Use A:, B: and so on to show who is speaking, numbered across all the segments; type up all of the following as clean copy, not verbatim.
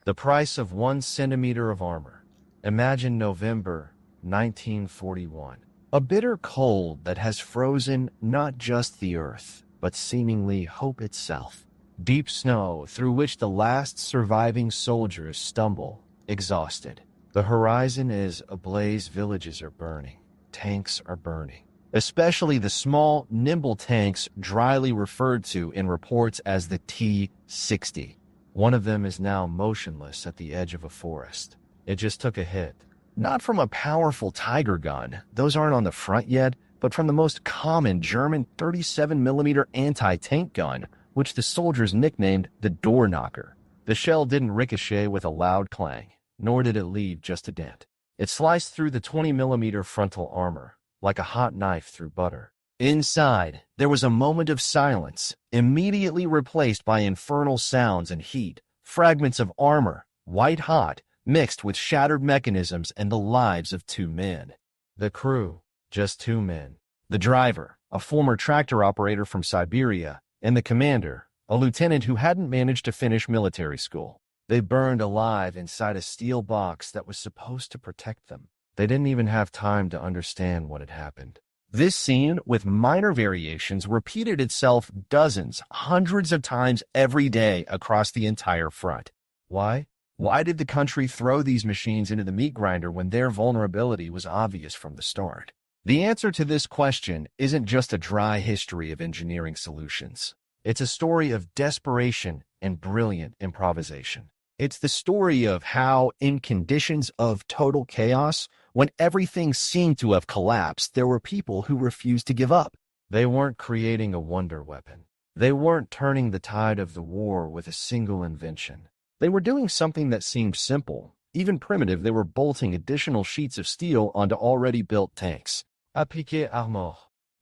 A: The price of 1 centimeter of armor. Imagine November 1941. A bitter cold that has frozen not just the earth, but seemingly hope itself. Deep snow through which the last surviving soldiers stumble, exhausted. The horizon is ablaze, villages are burning, tanks are burning. Especially the small, nimble tanks dryly referred to in reports as the T-60. One of them is now motionless at the edge of a forest. It just took a hit. Not from a powerful Tiger gun, those aren't on the front yet, but from the most common German 37mm anti-tank gun, which the soldiers nicknamed the door knocker. The shell didn't ricochet with a loud clang, nor did it leave just a dent. It sliced through the 20mm frontal armor, like a hot knife through butter. Inside, there was a moment of silence, immediately replaced by infernal sounds and heat, fragments of armor, white-hot, mixed with shattered mechanisms and the lives of 2 men. The crew, just 2 men. The driver, a former tractor operator from Siberia, and the commander, a lieutenant who hadn't managed to finish military school. They burned alive inside a steel box that was supposed to protect them. They didn't even have time to understand what had happened. This scene, with minor variations, repeated itself dozens, hundreds of times every day across the entire front. Why? Why did the country throw these machines into the meat grinder when their vulnerability was obvious from the start? The answer to this question isn't just a dry history of engineering solutions. It's a story of desperation and brilliant improvisation. It's the story of how, in conditions of total chaos, when everything seemed to have collapsed, there were people who refused to give up. They weren't creating a wonder weapon. They weren't turning the tide of the war with a single invention. They were doing something that seemed simple, even primitive. They were bolting additional sheets of steel onto already built tanks. Appliqué armor.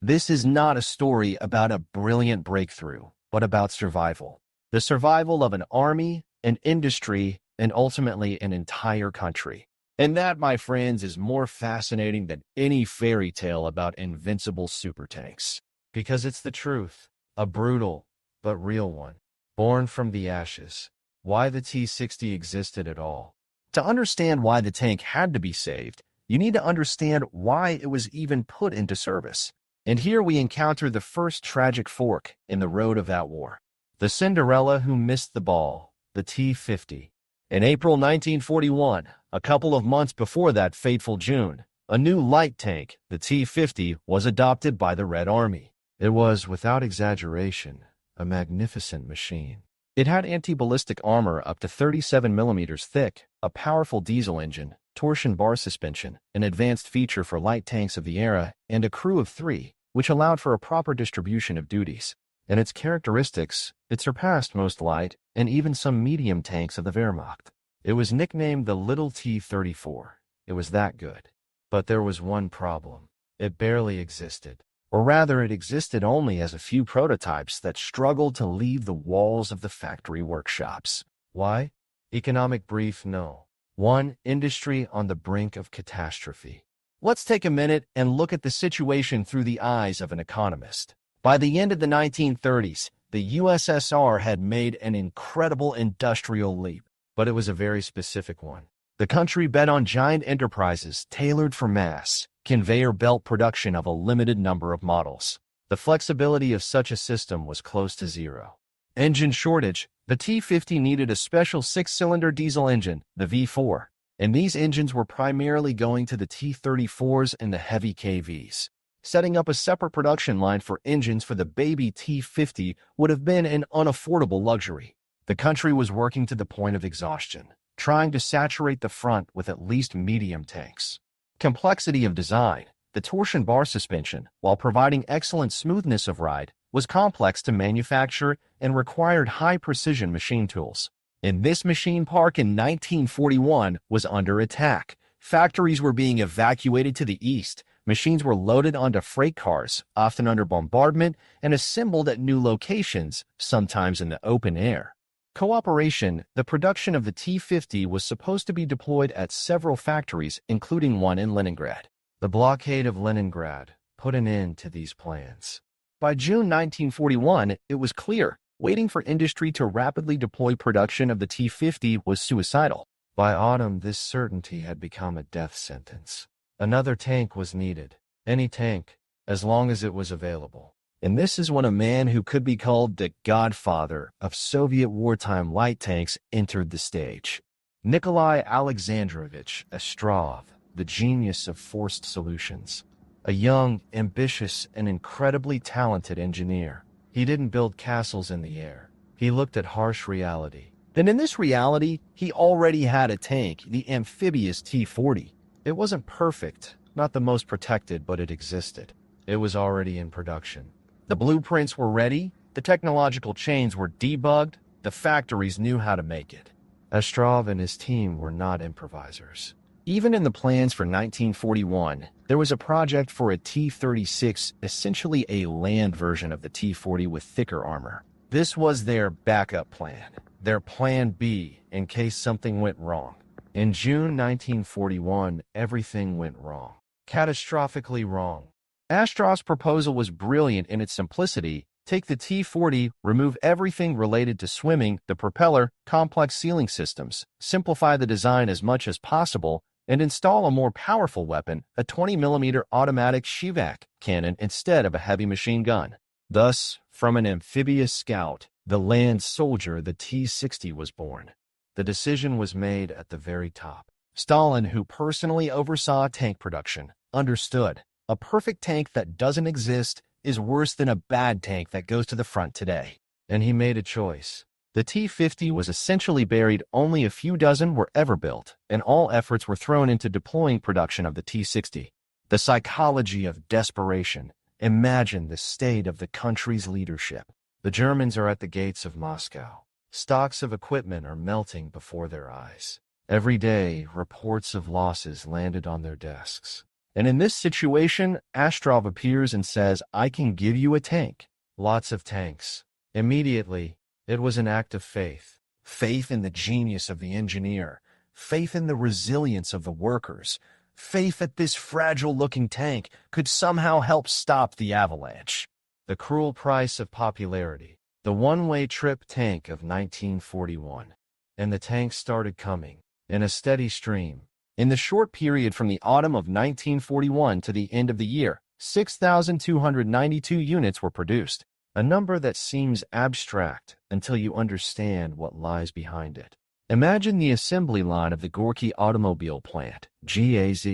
A: This is not a story about a brilliant breakthrough, but about survival. The survival of an army, an industry, and ultimately an entire country. And that, my friends, is more fascinating than any fairy tale about invincible super tanks. Because it's the truth, a brutal but real one, born from the ashes. Why the T-60 existed at all. To understand why the tank had to be saved, you need to understand why it was even put into service. And here we encounter the first tragic fork in the road of that war. The Cinderella who missed the ball, the T-50. In April 1941, a couple of months before that fateful June, a new light tank, the T-50, was adopted by the Red Army. It was, without exaggeration, a magnificent machine. It had anti-ballistic armor up to 37mm thick, a powerful diesel engine, torsion bar suspension, an advanced feature for light tanks of the era, and a crew of 3, which allowed for a proper distribution of duties. In its characteristics, it surpassed most light and even some medium tanks of the Wehrmacht. It was nicknamed the Little T-34. It was that good. But there was one problem. It barely existed. Or rather, it existed only as a few prototypes that struggled to leave the walls of the factory workshops. Why? Economic brief, no. 1. Industry on the brink of catastrophe. Let's take a minute and look at the situation through the eyes of an economist. By the end of the 1930s, the USSR had made an incredible industrial leap, but it was a very specific one. The country bet on giant enterprises tailored for mass, conveyor belt production of a limited number of models. The flexibility of such a system was close to zero. Engine shortage. The T-50 needed a special 6-cylinder diesel engine, the V4, and these engines were primarily going to the T-34s and the heavy KVs. Setting up a separate production line for engines for the baby T-50 would have been an unaffordable luxury. The country was working to the point of exhaustion, trying to saturate the front with at least medium tanks. Complexity of design. The torsion bar suspension, while providing excellent smoothness of ride, was complex to manufacture and required high-precision machine tools. And this machine park in 1941 was under attack. Factories were being evacuated to the east. Machines were loaded onto freight cars, often under bombardment, and assembled at new locations, sometimes in the open air. Cooperation. The production of the T-50 was supposed to be deployed at several factories, including one in Leningrad. The blockade of Leningrad put an end to these plans. By June 1941, it was clear Waiting for industry to rapidly deploy production of the T-50 was suicidal. By autumn, this certainty had become a death sentence. Another tank was needed. Any tank, as long as it was available. And this is when a man who could be called the godfather of Soviet wartime light tanks entered the stage. Nikolai Alexandrovich Ostrov, the genius of forced solutions. A young, ambitious, and incredibly talented engineer. He didn't build castles in the air. He looked at harsh reality. Then in this reality, he already had a tank, the amphibious T-40. It wasn't perfect, not the most protected, but it existed. It was already in production. The blueprints were ready, the technological chains were debugged, the factories knew how to make it. Ostrov and his team were not improvisers. Even in the plans for 1941, there was a project for a T-36, essentially a land version of the T-40 with thicker armor. This was their backup plan, their plan B, in case something went wrong. In June 1941, everything went wrong. Catastrophically wrong. Ostrov's proposal was brilliant in its simplicity. Take the T-40, remove everything related to swimming, the propeller, complex sealing systems, simplify the design as much as possible, and install a more powerful weapon, a 20mm automatic Shivak cannon instead of a heavy machine gun. Thus, from an amphibious scout, the land soldier, the T-60 was born. The decision was made at the very top. Stalin, who personally oversaw tank production, understood. A perfect tank that doesn't exist is worse than a bad tank that goes to the front today. And he made a choice. The T-50 was essentially buried, only a few dozen were ever built, and all efforts were thrown into deploying production of the T-60. The psychology of desperation. Imagine the state of the country's leadership. The Germans are at the gates of Moscow. Stocks of equipment are melting before their eyes. Every day, reports of losses landed on their desks. And in this situation, Ostrov appears and says, I can give you a tank. Lots of tanks. Immediately, it was an act of faith. Faith in the genius of the engineer. Faith in the resilience of the workers. Faith that this fragile-looking tank could somehow help stop the avalanche. The cruel price of popularity. The one-way trip tank of 1941. And the tanks started coming, in a steady stream. In the short period from the autumn of 1941 to the end of the year, 6,292 units were produced, a number that seems abstract until you understand what lies behind it. Imagine the assembly line of the Gorky Automobile Plant, GAZ,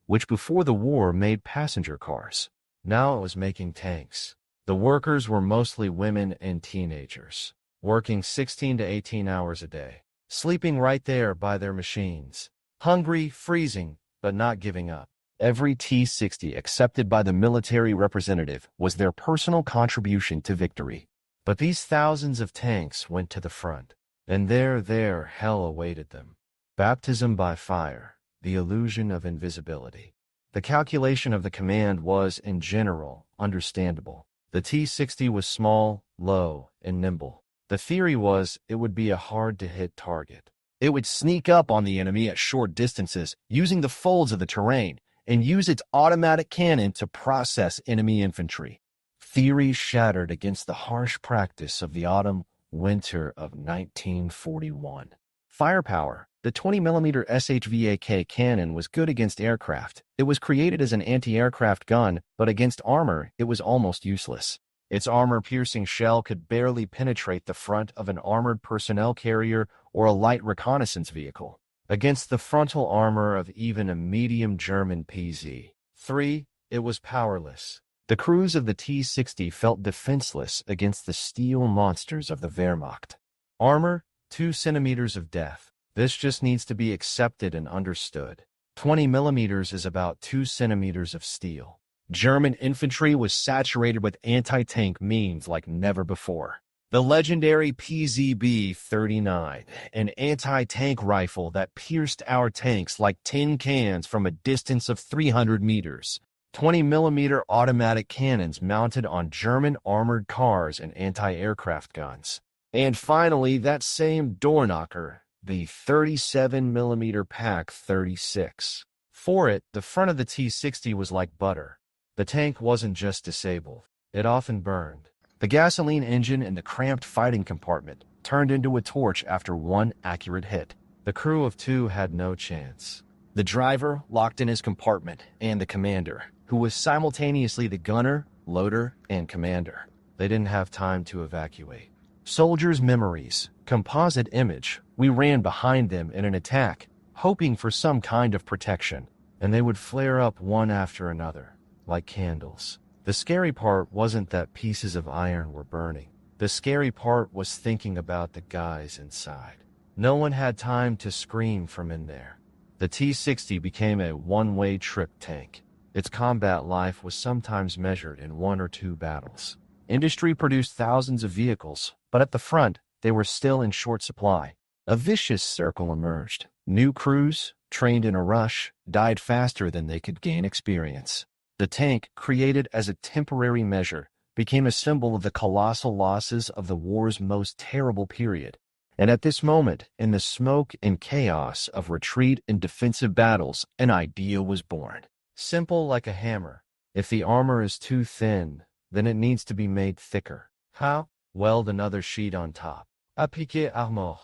A: which before the war made passenger cars. Now it was making tanks. The workers were mostly women and teenagers, working 16 to 18 hours a day, sleeping right there by their machines. Hungry, freezing, but not giving up. Every T-60 accepted by the military representative was their personal contribution to victory. But these thousands of tanks went to the front, and there hell awaited them. Baptism by fire, the illusion of invisibility. The calculation of the command was, in general, understandable. The T-60 was small, low, and nimble. The theory was it would be a hard-to-hit target. It would sneak up on the enemy at short distances, using the folds of the terrain, and use its automatic cannon to process enemy infantry. Theory shattered against the harsh practice of the autumn-winter of 1941. Firepower. The 20mm SHVAK cannon was good against aircraft. It was created as an anti-aircraft gun, but against armor, it was almost useless. Its armor-piercing shell could barely penetrate the front of an armored personnel carrier or a light reconnaissance vehicle. Against the frontal armor of even a medium German PZ-3, it was powerless. The crews of the T-60 felt defenseless against the steel monsters of the Wehrmacht. Armor, 2 centimeters of depth. This just needs to be accepted and understood. 20 millimeters is about 2 centimeters of steel. German infantry was saturated with anti-tank memes like never before. The legendary PZB-39, an anti-tank rifle that pierced our tanks like tin cans from a distance of 300 meters. 20mm automatic cannons mounted on German armored cars and anti-aircraft guns. And finally, that same door knocker, the 37mm PaK-36. For it, the front of the T-60 was like butter. The tank wasn't just disabled. It often burned. The gasoline engine in the cramped fighting compartment turned into a torch after one accurate hit. The crew of two had no chance. The driver locked in his compartment and the commander, who was simultaneously the gunner, loader, and commander. They didn't have time to evacuate. Soldiers' memories, composite image. We ran behind them in an attack, hoping for some kind of protection, and they would flare up one after another, like candles. The scary part wasn't that pieces of iron were burning. The scary part was thinking about the guys inside. No one had time to scream from in there. The T-60 became a one-way trip tank. Its combat life was sometimes measured in 1 or 2 battles. Industry produced thousands of vehicles, but at the front, they were still in short supply. A vicious circle emerged. New crews, trained in a rush, died faster than they could gain experience. The tank, created as a temporary measure, became a symbol of the colossal losses of the war's most terrible period. And at this moment, in the smoke and chaos of retreat and defensive battles, an idea was born. Simple like a hammer. If the armor is too thin, then it needs to be made thicker. How? Weld another sheet on top. Appliquer armor.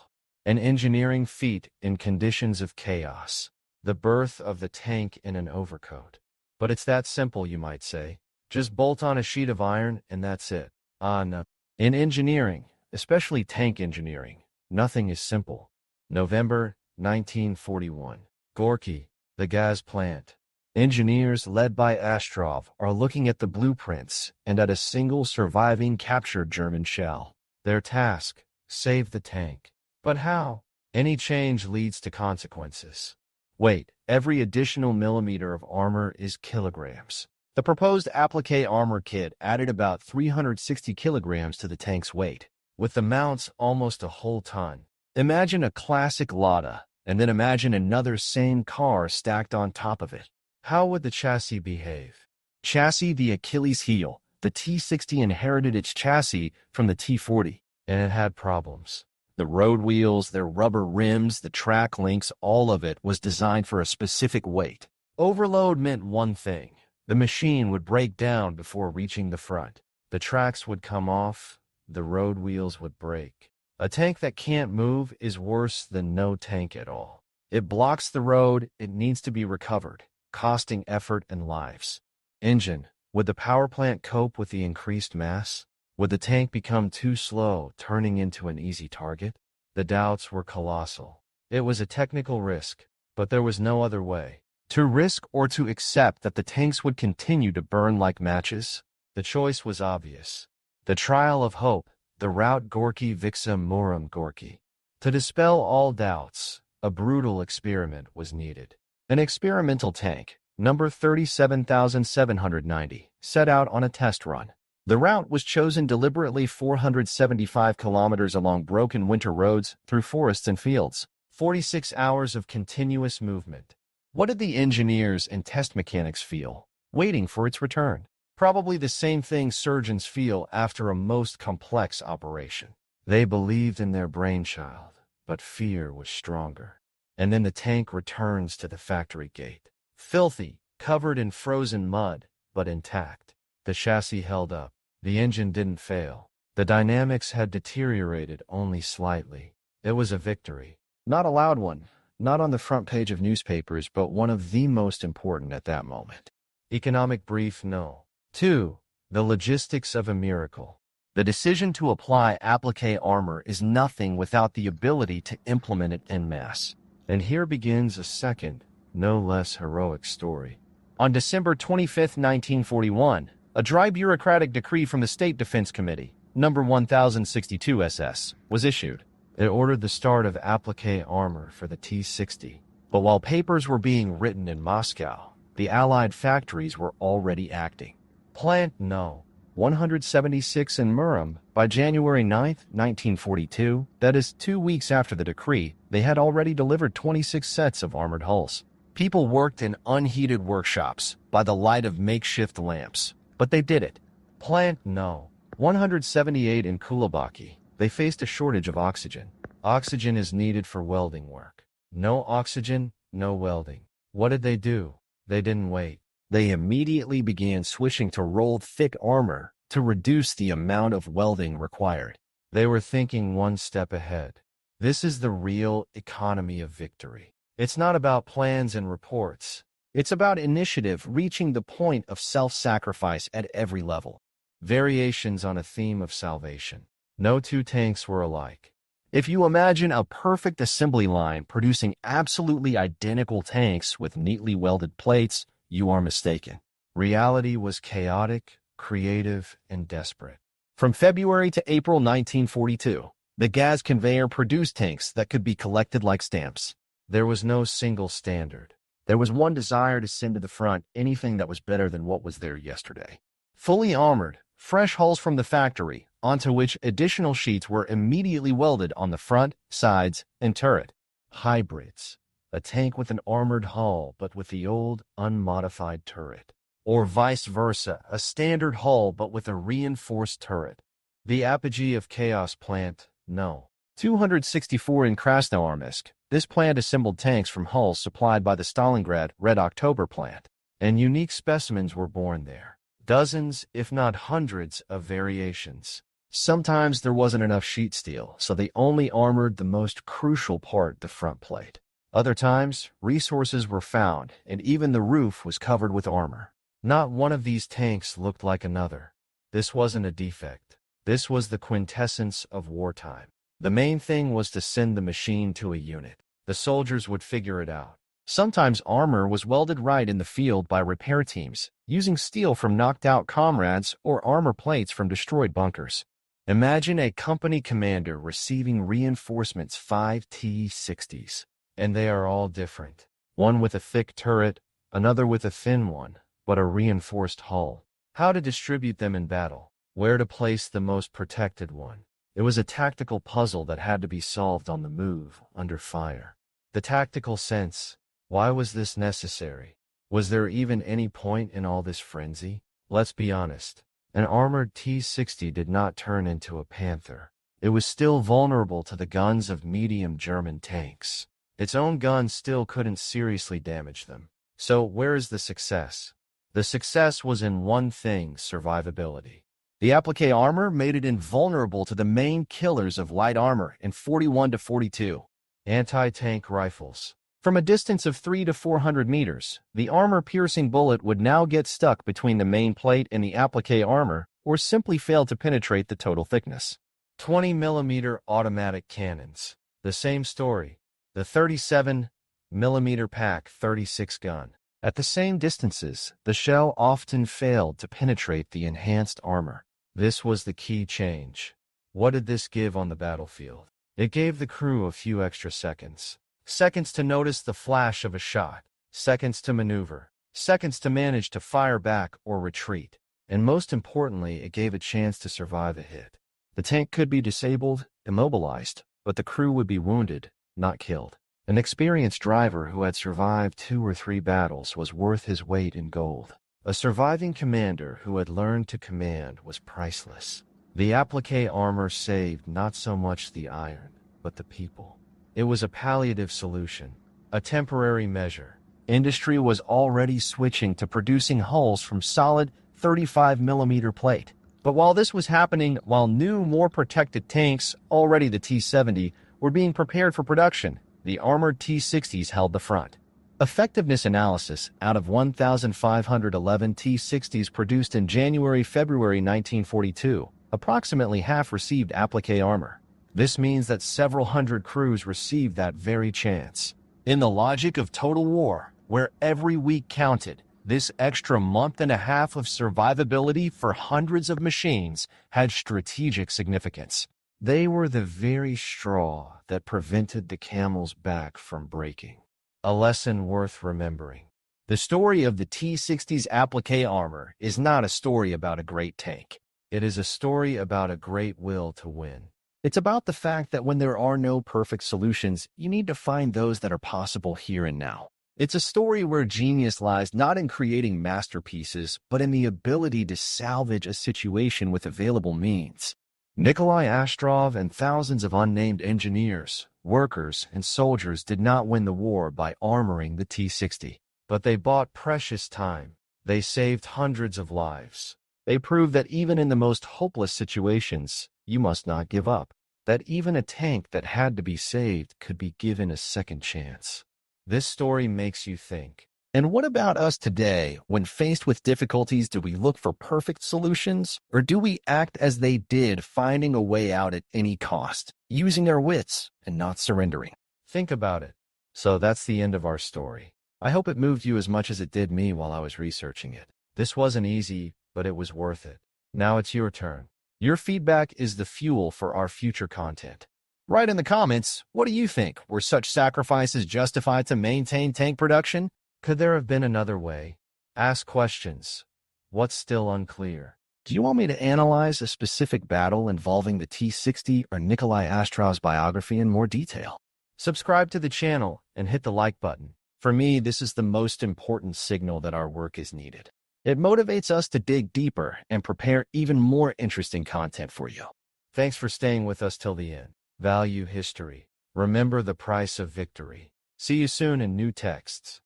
A: An engineering feat in conditions of chaos. The birth of the tank in an overcoat. But it's that simple, you might say. Just bolt on a sheet of iron and that's it. No. In engineering, especially tank engineering, nothing is simple. November 1941. Gorky, the gas plant. Engineers led by Astrov are looking at the blueprints and at a single surviving captured German shell. Their task, save the tank. But how? Any change leads to consequences. Wait, every additional millimeter of armor is kilograms. The proposed applique armor kit added about 360 kilograms to the tank's weight, with the mounts almost a whole ton. Imagine a classic Lada, and then imagine another same car stacked on top of it. How would the chassis behave? Chassis the Achilles heel. The T-60 inherited its chassis from the T-40, and it had problems. The road wheels, their rubber rims, the track links, all of it was designed for a specific weight. Overload meant one thing. The machine would break down before reaching the front. The tracks would come off, the road wheels would break. A tank that can't move is worse than no tank at all. It blocks the road, it needs to be recovered, costing effort and lives. Engine, would the power plant cope with the increased mass? Would the tank become too slow, turning into an easy target? The doubts were colossal. It was a technical risk, but there was no other way. To risk or to accept that the tanks would continue to burn like matches? The choice was obvious. The trial of hope, the route Gorky Vixam Muram Gorky. To dispel all doubts, a brutal experiment was needed. An experimental tank, number 37,790, set out on a test run. The route was chosen deliberately 475 kilometers along broken winter roads through forests and fields. 46 hours of continuous movement. What did the engineers and test mechanics feel, waiting for its return? Probably the same thing surgeons feel after a most complex operation. They believed in their brainchild, but fear was stronger. And then the tank returns to the factory gate. Filthy, covered in frozen mud, but intact. The chassis held up. The engine didn't fail. The dynamics had deteriorated only slightly. It was a victory. Not a loud one, not on the front page of newspapers, but one of the most important at that moment. Economic brief, no. 2. The logistics of a miracle. The decision to apply applique armor is nothing without the ability to implement it en masse. And here begins a second, no less heroic story. On December 25, 1941, a dry bureaucratic decree from the State Defense Committee, number 1062 SS, was issued. It ordered the start of applique armor for the T-60. But while papers were being written in Moscow, the Allied factories were already acting. Plant No. 176 in Murom, by January 9, 1942, that is 2 weeks after the decree, they had already delivered 26 sets of armored hulls. People worked in unheated workshops by the light of makeshift lamps, but they did it. Plant No. 178 in Kulabaki, they faced a shortage of oxygen. Oxygen is needed for welding work. No oxygen, no welding. What did they do? They didn't wait. They immediately began switching to rolled thick armor, to reduce the amount of welding required. They were thinking one step ahead. This is the real economy of victory. It's not about plans and reports. It's about initiative reaching the point of self-sacrifice at every level. Variations on a theme of salvation. No two tanks were alike. If you imagine a perfect assembly line producing absolutely identical tanks with neatly welded plates, you are mistaken. Reality was chaotic, creative, and desperate. From February to April 1942, the gas conveyor produced tanks that could be collected like stamps. There was no single standard. There was one desire to send to the front anything that was better than what was there yesterday. Fully armored, fresh hulls from the factory, onto which additional sheets were immediately welded on the front, sides, and turret. Hybrids. A tank with an armored hull but with the old, unmodified turret. Or vice versa, a standard hull but with a reinforced turret. The apogee of chaos plant, no. 264 in Krasnoarmsk, this plant assembled tanks from hulls supplied by the Stalingrad Red October plant, and unique specimens were born there. Dozens, if not hundreds, of variations. Sometimes there wasn't enough sheet steel, so they only armored the most crucial part, the front plate. Other times, resources were found, and even the roof was covered with armor. Not one of these tanks looked like another. This wasn't a defect. This was the quintessence of wartime. The main thing was to send the machine to a unit. The soldiers would figure it out. Sometimes armor was welded right in the field by repair teams, using steel from knocked-out comrades or armor plates from destroyed bunkers. Imagine a company commander receiving reinforcements 5 T-60s, and they are all different. One with a thick turret, another with a thin one, but a reinforced hull. How to distribute them in battle? Where to place the most protected one? It was a tactical puzzle that had to be solved on the move, under fire. The tactical sense. Why was this necessary? Was there even any point in all this frenzy? Let's be honest. An armored T-60 did not turn into a Panther. It was still vulnerable to the guns of medium German tanks. Its own guns still couldn't seriously damage them. So where is the success? The success was in one thing: survivability. The applique armor made it invulnerable to the main killers of light armor in 41 to 42. Anti-tank rifles. From a distance of 300 to 400 meters, the armor-piercing bullet would now get stuck between the main plate and the applique armor, or simply fail to penetrate the total thickness. 20mm automatic cannons. The same story. The 37mm Pak 36 gun. At the same distances, the shell often failed to penetrate the enhanced armor. This was the key change. What did this give on the battlefield? It gave the crew a few extra seconds. Seconds to notice the flash of a shot. Seconds to maneuver. Seconds to manage to fire back or retreat. And most importantly, it gave a chance to survive a hit. The tank could be disabled, immobilized, but the crew would be wounded, not killed. An experienced driver who had survived 2 or 3 battles was worth his weight in gold. A surviving commander who had learned to command was priceless. The applique armor saved not so much the iron, but the people. It was a palliative solution, a temporary measure. Industry was already switching to producing hulls from solid 35mm plate. But while this was happening, while new, more protected tanks, already the T-70, were being prepared for production, the armored T-60s held the front. Effectiveness analysis: out of 1,511 T-60s produced in January-February 1942, approximately half received applique armor. This means that several hundred crews received that very chance. In the logic of total war, where every week counted, this extra month and a half of survivability for hundreds of machines had strategic significance. They were the very straw that prevented the camel's back from breaking. A lesson worth remembering. The story of the T-60's applique armor is not a story about a great tank. It is a story about a great will to win. It's about the fact that when there are no perfect solutions, you need to find those that are possible here and now. It's a story where genius lies not in creating masterpieces, but in the ability to salvage a situation with available means. Nikolai Astrov and thousands of unnamed engineers, workers, and soldiers did not win the war by armoring the T-60, but they bought precious time. They saved hundreds of lives. They prove that even in the most hopeless situations, you must not give up. That even a tank that had to be saved could be given a second chance. This story makes you think. And what about us today? When faced with difficulties, do we look for perfect solutions? Or do we act as they did, finding a way out at any cost, using our wits and not surrendering? Think about it. So that's the end of our story. I hope it moved you as much as it did me while I was researching it. This wasn't easy, but it was worth it. Now it's your turn. Your feedback is the fuel for our future content. Write in the comments, what do you think? Were such sacrifices justified to maintain tank production? Could there have been another way? Ask questions. What's still unclear? Do you want me to analyze a specific battle involving the T-60 or Nikolai Astrov's biography in more detail? Subscribe to the channel and hit the like button. For me, this is the most important signal that our work is needed. It motivates us to dig deeper and prepare even more interesting content for you. Thanks for staying with us till the end. Value history. Remember the price of victory. See you soon in new texts.